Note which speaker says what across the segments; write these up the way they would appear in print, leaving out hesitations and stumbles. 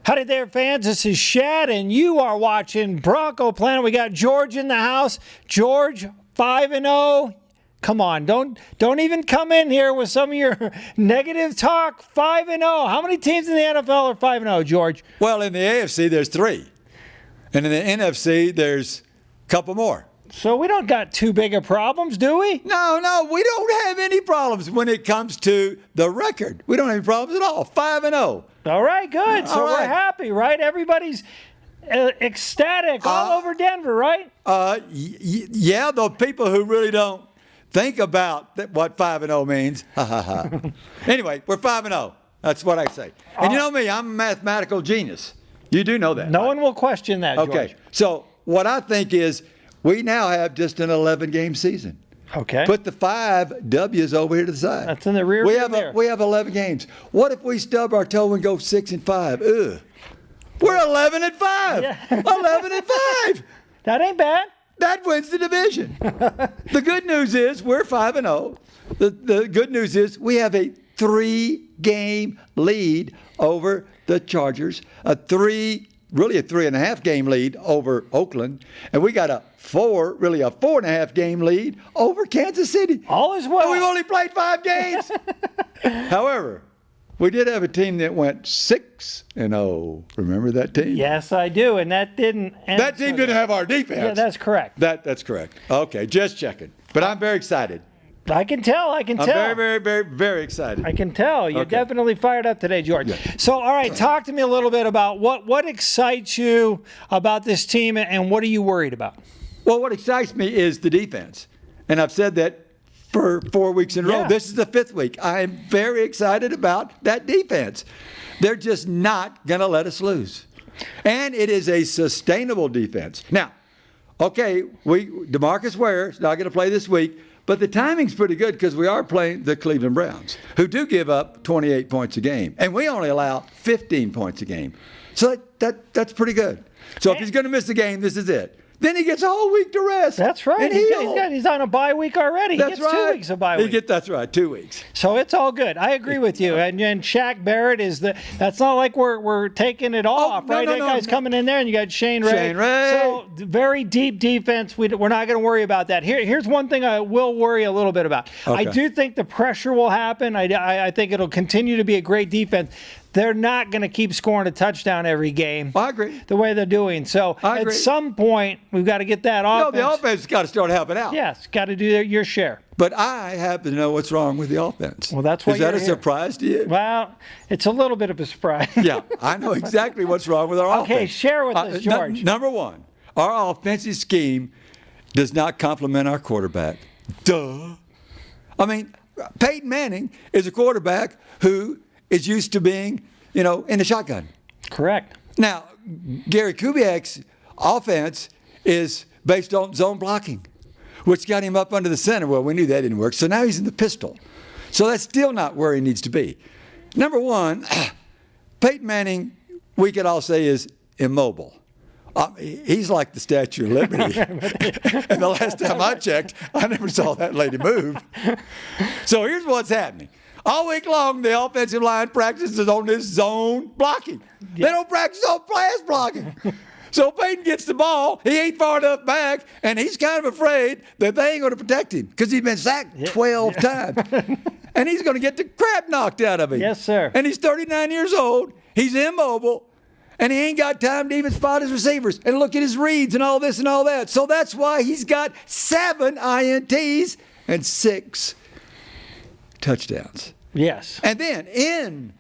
Speaker 1: Howdy there, fans. This is Shad, and you are watching Bronco Planet. We got George in the house. George, 5-0. Come on, don't even come in here with some of your negative talk. 5-0. How many teams in the NFL are 5-0, George?
Speaker 2: Well, in the AFC, there's 3. And in the NFC, there's a couple more.
Speaker 1: So we don't got too big of problems, do we?
Speaker 2: No, we don't have any problems when it comes to the record. We don't have any problems at all. 5-0.
Speaker 1: All right, good. So we're happy, right? Everybody's ecstatic all over Denver, right?
Speaker 2: Yeah, the people who really don't think about what 5-0 means. Anyway, we're 5-0. That's what I say. And you know me, I'm a mathematical genius. You do know that.
Speaker 1: No one will question that, George.
Speaker 2: Okay, so what I think is we now have just an 11-game season.
Speaker 1: Okay.
Speaker 2: Put the 5 W's over here to the side.
Speaker 1: That's in the rear view mirror.
Speaker 2: We have 11 games. What if we stub our toe and go 6-5? Ugh. We're 11-5.
Speaker 1: Yeah.
Speaker 2: 11-5.
Speaker 1: That ain't bad.
Speaker 2: That wins the division. The good news is we're 5-0. The good news is we have a 3-game lead over the Chargers, a 3.5 game lead over Oakland, and we got a 4.5 game lead over Kansas City.
Speaker 1: All is well.
Speaker 2: And we've only played 5 games. However, we did have a team that went 6-0. Remember that team?
Speaker 1: Yes, I do, and that didn't.
Speaker 2: That team didn't have our defense.
Speaker 1: Yeah, that's correct.
Speaker 2: That's correct. Okay, just checking. But I'm very excited.
Speaker 1: I can tell.
Speaker 2: I'm very, very, very, very excited.
Speaker 1: I can tell. You're definitely fired up today, George.
Speaker 2: Yeah.
Speaker 1: So, all right, talk to me a little bit about what excites you about this team and what are you worried about?
Speaker 2: Well, what excites me is the defense. And I've said that for 4 weeks in a row.
Speaker 1: Yeah.
Speaker 2: This is the 5th week. I am very excited about that defense. They're just not going to let us lose. And it is a sustainable defense. Now, okay, DeMarcus Ware is not going to play this week. But the timing's pretty good because we are playing the Cleveland Browns, who do give up 28 points a game. And we only allow 15 points a game. So that's pretty good. So if he's going to miss the game, this is it. Then he gets a whole week to rest.
Speaker 1: That's right.
Speaker 2: And
Speaker 1: he's on a bye week already.
Speaker 2: That's
Speaker 1: he gets 2 weeks of bye week.
Speaker 2: That's right, 2 weeks.
Speaker 1: So it's all good. I agree with you. And Shaq Barrett that's not like we're taking it off, right? That guy's coming in there, and you got Shane Ray. So very deep defense. We're not going to worry about that. Here's one thing I will worry a little bit about. Okay. I do think the pressure will happen. I think it'll continue to be a great defense. They're not going to keep scoring a touchdown every game.
Speaker 2: I agree.
Speaker 1: The way they're doing. So at some point, we've got to get that offense.
Speaker 2: No, the offense has got to start helping out.
Speaker 1: Yes, got to do your share.
Speaker 2: But I happen to know what's wrong with the offense.
Speaker 1: Well, that's why
Speaker 2: Is that a surprise to you?
Speaker 1: Well, it's a little bit of a surprise.
Speaker 2: Yeah, I know exactly what's wrong with our offense.
Speaker 1: Okay, share with us, George.
Speaker 2: Number one, our offensive scheme does not complement our quarterback. Duh. I mean, Peyton Manning is a quarterback who is used to being, in the shotgun.
Speaker 1: Correct.
Speaker 2: Now, Gary Kubiak's offense is based on zone blocking, which got him up under the center. Well, we knew that didn't work. So now he's in the pistol. So that's still not where he needs to be. Number one, Peyton Manning, we could all say, is immobile. He's like the Statue of Liberty. And the last time I checked, I never saw that lady move. So here's what's happening. All week long, the offensive line practices on this zone blocking. They don't practice on pass blocking. So Peyton gets the ball. He ain't far enough back, and he's kind of afraid that they ain't going to protect him because he's been sacked 12 times. And he's going to get the crap knocked out of him.
Speaker 1: Yes, sir.
Speaker 2: And he's 39 years old. He's immobile. And he ain't got time to even spot his receivers and look at his reads and all this and all that. So that's why he's got 7 INTs and 6 touchdowns.
Speaker 1: Yes.
Speaker 2: And then in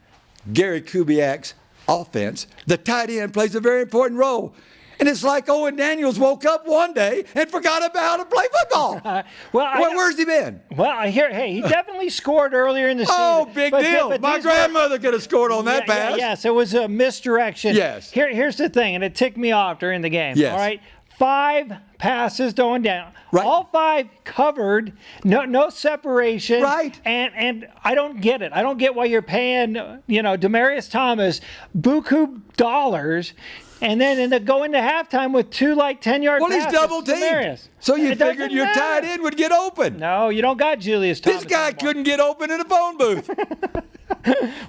Speaker 2: Gary Kubiak's offense, the tight end plays a very important role. And it's like Owen Daniels woke up one day and forgot about how to play football. Where's he been?
Speaker 1: Well, I hear, he definitely scored earlier in the season.
Speaker 2: Oh, big deal. But my grandmother could have scored on that pass.
Speaker 1: Yes, it was a misdirection.
Speaker 2: Yes.
Speaker 1: Here's the thing, and it ticked me off during the game.
Speaker 2: Yes.
Speaker 1: All right. 5 passes going down.
Speaker 2: Right.
Speaker 1: All 5 covered. No separation.
Speaker 2: Right.
Speaker 1: And I don't get it. I don't get why you're paying, Demaryius Thomas buku dollars. And then go into halftime with 2 10-yard passes.
Speaker 2: Well, he's double-teamed. So you figured your tight end would get open.
Speaker 1: No, you don't got Julius Thomas.
Speaker 2: This guy couldn't get open in a phone booth.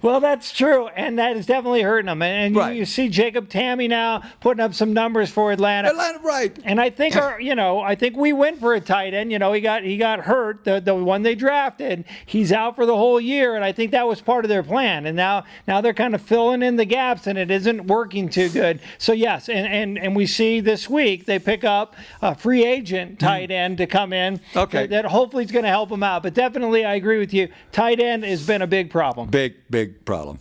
Speaker 1: Well, that's true, and that is definitely hurting them. And
Speaker 2: Right.
Speaker 1: you see Jacob Tamme now putting up some numbers for Atlanta.
Speaker 2: Right.
Speaker 1: And I think I think we went for a tight end. He got hurt, the one they drafted. He's out for the whole year, and I think that was part of their plan. And now they're kind of filling in the gaps, and it isn't working too good. So yes, and we see this week they pick up a free agent tight end to come in.
Speaker 2: Okay.
Speaker 1: That hopefully is going to help them out. But definitely, I agree with you. Tight end has been a big problem.
Speaker 2: Big problem.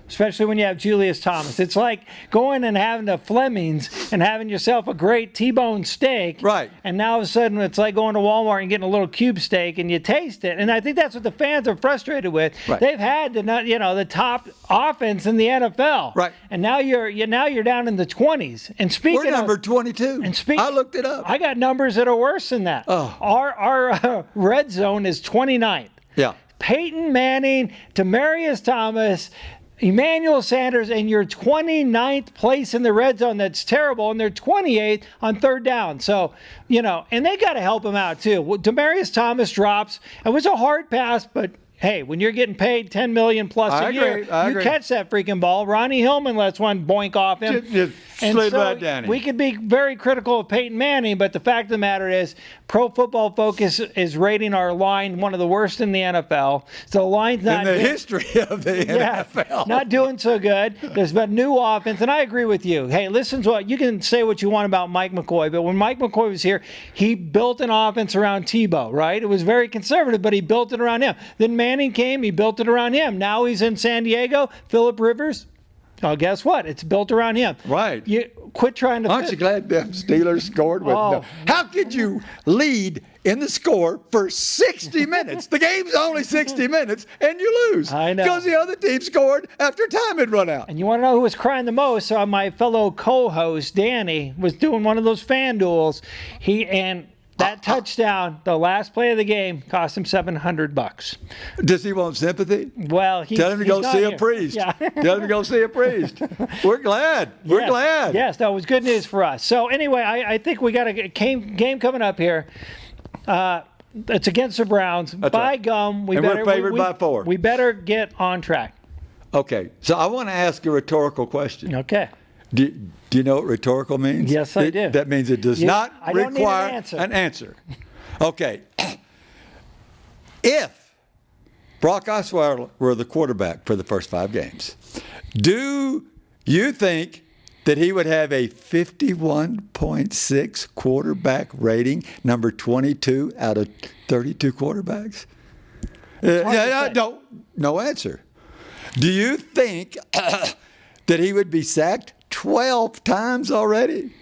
Speaker 1: Especially when you have Julius Thomas. It's like going and having a Fleming's and having yourself a great T-bone steak.
Speaker 2: Right.
Speaker 1: And now all of a sudden it's like going to Walmart and getting a little cube steak and you taste it. And I think that's what the fans are frustrated with.
Speaker 2: Right.
Speaker 1: They've had the top offense in the NFL.
Speaker 2: Right.
Speaker 1: And now you're down in the 20s. And speaking
Speaker 2: We're number
Speaker 1: of
Speaker 2: 22. I looked it up.
Speaker 1: I got numbers that are worse than that.
Speaker 2: Oh.
Speaker 1: Our red zone is 29th.
Speaker 2: Yeah.
Speaker 1: Peyton Manning, Demaryius Thomas, Emmanuel Sanders, and you're 29th place in the red zone. That's terrible. And they're 28th on third down. So, and they got to help him out too. Demaryius Thomas drops. It was a hard pass, but hey, when you're getting paid $10 million plus a year, you catch that freaking ball. Ronnie Hillman lets one boink off him.
Speaker 2: Just slid right down.
Speaker 1: We could be very critical of Peyton Manning, but the fact of the matter is, Pro Football Focus is rating our line one of the worst in the NFL. So the line's not
Speaker 2: in the history of the NFL.
Speaker 1: Not doing so good. There's been new offense, and I agree with you. Hey, listen to you can say what you want about Mike McCoy, but when Mike McCoy was here, he built an offense around Tebow, right? It was very conservative, but he built it around him. Then Manning came, he built it around him. Now he's in San Diego. Phillip Rivers, oh, guess what? It's built around him.
Speaker 2: Right.
Speaker 1: You quit trying to.
Speaker 2: Aren't you glad them Steelers scored with no? How could you lead in the score for 60 minutes? The game's only 60 minutes, and you lose.
Speaker 1: I know.
Speaker 2: Because the other team scored after time had run out.
Speaker 1: And you want to know who was crying the most? So my fellow co-host Danny was doing one of those fan duels. That touchdown, the last play of the game, cost him $700.
Speaker 2: Does he want sympathy?
Speaker 1: Well,
Speaker 2: tell him to go see a priest.
Speaker 1: Yeah.
Speaker 2: Tell him to go see a priest. We're glad. We're glad.
Speaker 1: Yes, that was good news for us. So anyway, I think we got a game coming up here. It's against the Browns.
Speaker 2: That's
Speaker 1: by
Speaker 2: right.
Speaker 1: gum, we're
Speaker 2: favored by 4.
Speaker 1: We better get on track.
Speaker 2: Okay, so I want to ask a rhetorical question.
Speaker 1: Okay.
Speaker 2: Do you know what rhetorical means?
Speaker 1: Yes, I do.
Speaker 2: That means it does not require
Speaker 1: an
Speaker 2: answer. Okay. If Brock Osweiler were the quarterback for the first 5 games, do you think that he would have a 51.6 quarterback rating, number 22 out of 32 quarterbacks? No answer. Do you think that he would be sacked 12 times already?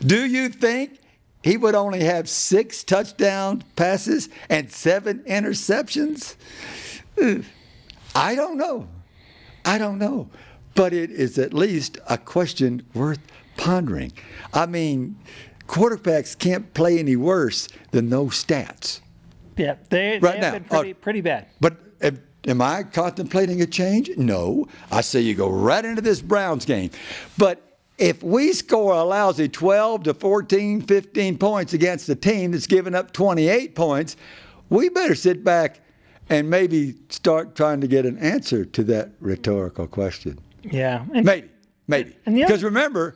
Speaker 2: Do you think he would only have 6 touchdown passes and 7 interceptions? I don't know. But it is at least a question worth pondering. I mean, quarterbacks can't play any worse than those stats.
Speaker 1: Yeah, they have been pretty bad.
Speaker 2: But am I contemplating a change? No. I say you go right into this Browns game. But if we score a lousy 12 to 14, 15 points against a team that's given up 28 points, we better sit back and maybe start trying to get an answer to that rhetorical question.
Speaker 1: Yeah.
Speaker 2: Maybe. Because remember,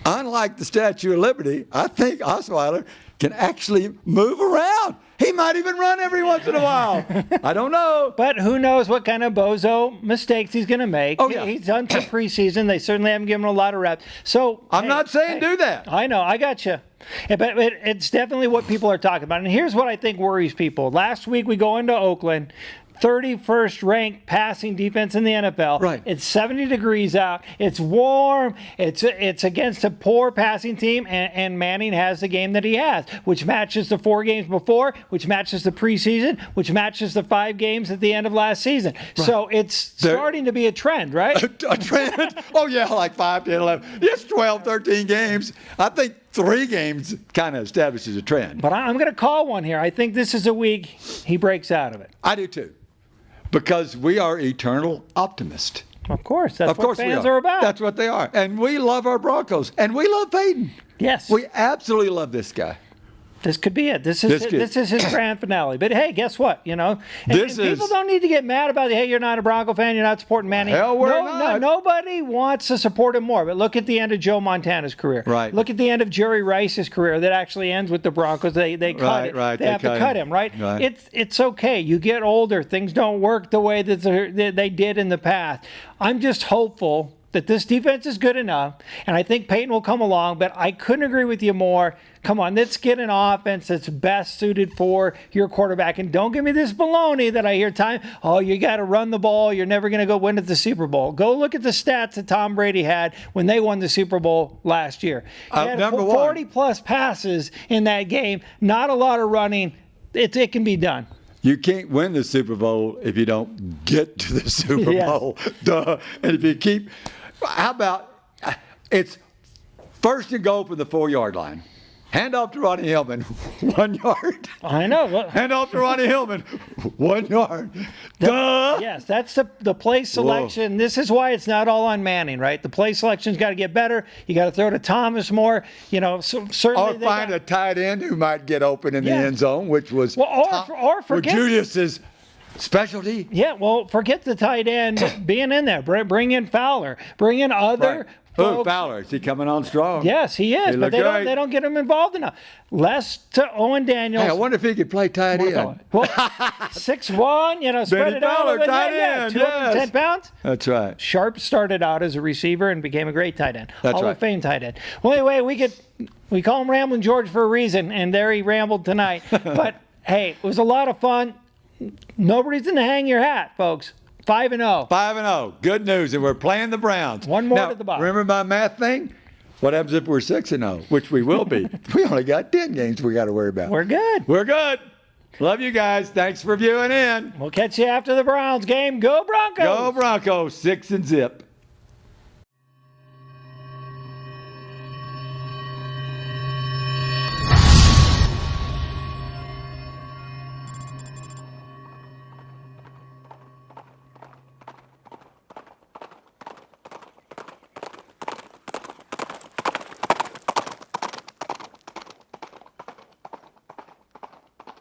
Speaker 2: unlike the Statue of Liberty, I think Osweiler can actually move around. He might even run every once in a while. I don't know.
Speaker 1: But who knows what kind of bozo mistakes he's going to make.
Speaker 2: Oh, yeah.
Speaker 1: He's done some preseason. They certainly haven't given him a lot of reps. So
Speaker 2: I'm not saying do that.
Speaker 1: I know. I got you. But it's definitely what people are talking about. And here's what I think worries people. Last week we go into Oakland. 31st ranked passing defense in the NFL.
Speaker 2: Right.
Speaker 1: It's 70 degrees out. It's warm. It's against a poor passing team, and Manning has the game that he has, which matches the 4 games before, which matches the preseason, which matches the 5 games at the end of last season. Right. So it's starting to be a trend, right?
Speaker 2: A trend? Oh, yeah, like 5, 10, 11. It's 12, 13 games. I think 3 games kind of establishes a trend.
Speaker 1: But I'm going to call one here. I think this is a week he breaks out of it.
Speaker 2: I do, too. Because we are eternal optimists.
Speaker 1: Of course. That's what fans are about.
Speaker 2: That's what they are. And we love our Broncos. And we love Peyton.
Speaker 1: Yes.
Speaker 2: We absolutely love this guy.
Speaker 1: This could be it. This is his grand finale. But hey, guess what? You know, people don't need to get mad about it. Hey, you're not a Bronco fan. You're not supporting Manny.
Speaker 2: Hell, we're not.
Speaker 1: Nobody wants to support him more. But look at the end of Joe Montana's career.
Speaker 2: Right.
Speaker 1: Look at the end of Jerry Rice's career that actually ends with the Broncos. They cut it.
Speaker 2: Right.
Speaker 1: They have to cut him. Right. It's okay. You get older. Things don't work the way that they did in the past. I'm just hopeful that this defense is good enough, and I think Peyton will come along, but I couldn't agree with you more. Come on, let's get an offense that's best suited for your quarterback, and don't give me this baloney that I hear time. Oh, you got to run the ball. You're never going to go win at the Super Bowl. Go look at the stats that Tom Brady had when they won the Super Bowl last year. He had 40-plus passes in that game, not a lot of running. It can be done.
Speaker 2: You can't win the Super Bowl if you don't get to the Super Bowl. Duh. And if you keep... How about it's 1st and goal from the 4-yard line. Hand off to Ronnie Hillman, 1 yard.
Speaker 1: I know.
Speaker 2: Hand off to Ronnie Hillman, 1 yard. Duh.
Speaker 1: Yes, that's the play selection. Whoa. This is why it's not all on Manning, right? The play selection's got to get better. You got to throw to Thomas more. You know, certainly.
Speaker 2: Or find a tight end who might get open in the end zone, which was
Speaker 1: or forget
Speaker 2: Julius's specialty.
Speaker 1: Yeah, well, forget the tight end being in there. Bring in Fowler. Bring in other folks.
Speaker 2: Fowler, is he coming on strong?
Speaker 1: Yes, he is, but they don't get him involved enough. Less to Owen Daniels.
Speaker 2: Hey, I wonder if he could play tight end.
Speaker 1: Well, 6'1", spread it out.
Speaker 2: Fowler, tight end,
Speaker 1: 210 pounds.
Speaker 2: That's right.
Speaker 1: Sharp started out as a receiver and became a great tight end.
Speaker 2: That's
Speaker 1: Hall
Speaker 2: right.
Speaker 1: of Fame tight end. Well, anyway, we call him Ramblin' George for a reason, and there he rambled tonight. But, hey, it was a lot of fun. No reason to hang your hat, folks. 5-0.
Speaker 2: 5-0. Good news. And we're playing the Browns.
Speaker 1: One more to the bottom.
Speaker 2: Remember my math thing? What happens if we're 6-0? Which we will be. We only got 10 games we got to worry about.
Speaker 1: We're good.
Speaker 2: We're good. Love you guys. Thanks for viewing in.
Speaker 1: We'll catch you after the Browns game. Go Broncos.
Speaker 2: Go Broncos. 6 and zip.